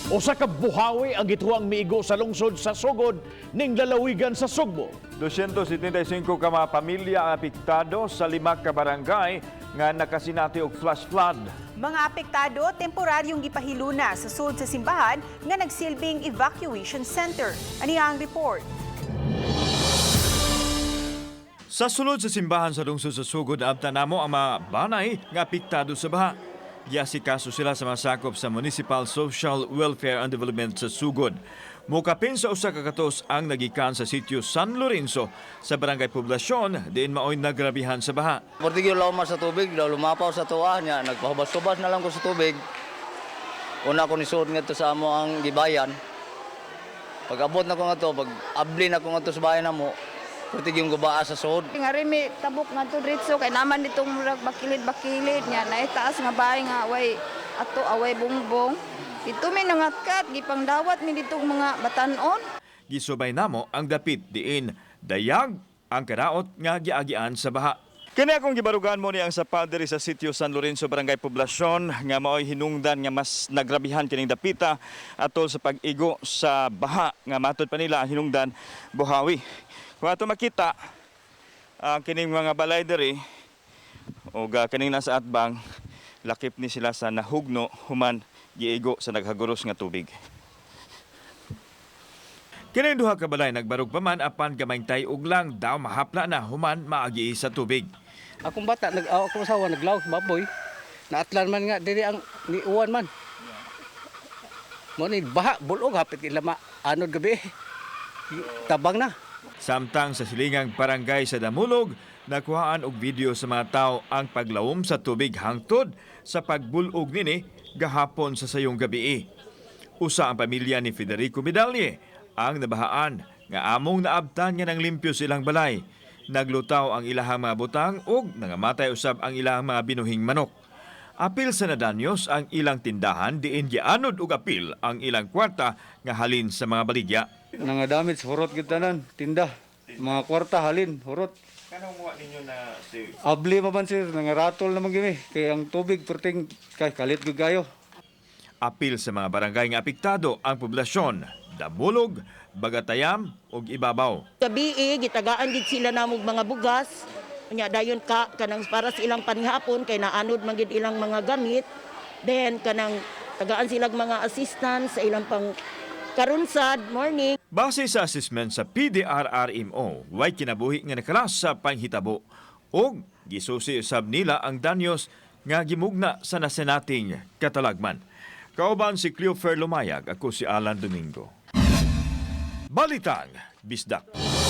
Usa ka buhawi ang gituang miigo sa lungsod sa Sugod ning lalawigan sa Sugbo. 275 ka mga pamilya ang apektado sa 5 ka barangay nga nakasinati og flash flood. Mga apektado, temporaryong gipahiluna sa sud sa simbahan nga nagsilbing evacuation center. Ani ang report? Sa sulod sa simbahan sa lungsod sa Sugod, abtan namo ang mga banay nga apektado sa baha. Giasikaso sila sa masakop sa Municipal Social Welfare and Development sa Sugod. Mukapin sa usa ka katos ang nagikan sa sitio San Lorenzo sa Barangay Poblasyon diin maoy nagrabihan sa baha. Portigyo lauma sa tubig, daw lumapaw sa tuwa niya, nagpahubas-hubas na lang ko sa tubig. Una ko nisuod nga to sa amo ang gibayan. Pag abot na ko nga to, pag abli na ko nga to sa bayan namo, portigyong gubaa sa suod. Nga rin may tabok nga to dritso, kay naman ditong murag bakilid-bakilid niya, na itaas nga bahay nga away, ato away bongbong. Ito may nangatkat, gipang dawat mi ditong mga batanon. Gisubay namo ang dapit diin dayag ang karaot nga giagian sa baha. Kini akong gibarugan mo ni ang sa padre sa sitio San Lorenzo, Barangay Poblasyon nga maoy hinungdan nga mas nagrabihan kining dapita atol sa pag-igo sa baha nga matud pa nila ang hinungdan buhawi. Kung ato makita ang kining mga balay diri o kining nasa atbang lakip ni sila sa nahugno human giigo sa naghaguros nga tubig. Kining duha ka balay nagbarog pa man apan gamay tayog lang daw mahapla na human maagi sa tubig. Akong bata, akong asawa, naglaw sa baboy. Naatlan man nga, diri ang niuwan man. Mo ni baha, bulog, hapit ilama, anod gabi. Tabang na. Samtang sa silingang barangay sa Damulog, nakuhaan og video sa mga tao ang paglawom sa tubig hangtod sa pagbulog nini gahapon sa sayong gabi. Usa ang pamilya ni Federico Medalye ang nabahaan nga among naabtan nga ng limpyo silang balay. Naglutaw ang ilahang mga butang ug nangamatay usab ang ilahang mga binuhing manok. Apil sa nadanyos ang ilang tindahan diin gianod og apil ang ilang kwarta nga halin sa mga baligya. Nangadamit sa hurot kita nan, tinda. Mga kwarta halin, hurot. Kanong wa ninyo na si Abli man sir, nangaratol naman gini. Kaya ang tubig, perting kalit gayo. apil sa mga barangay nga apektado ang poblasyon, Damulog, Bagatayam ug Ibabaw. Gabi gitagaan gid sila namog mga bugas. Nya dayon kanang para sa ilang panghapon kay naanod man gid ilang mga gamit. Then kanang tagaan sila mga assistant sa ilang pang karunsad morning. Base sa assessment sa PDRRMO, way kinabuhi nga nakalas sa panghitabo ug gisusi usab nila ang danyos nga gimugna sa nasenating katalagman. Kauban si Cleofer Lumayag, ako si Alan Domingo. Balitang Bisdak.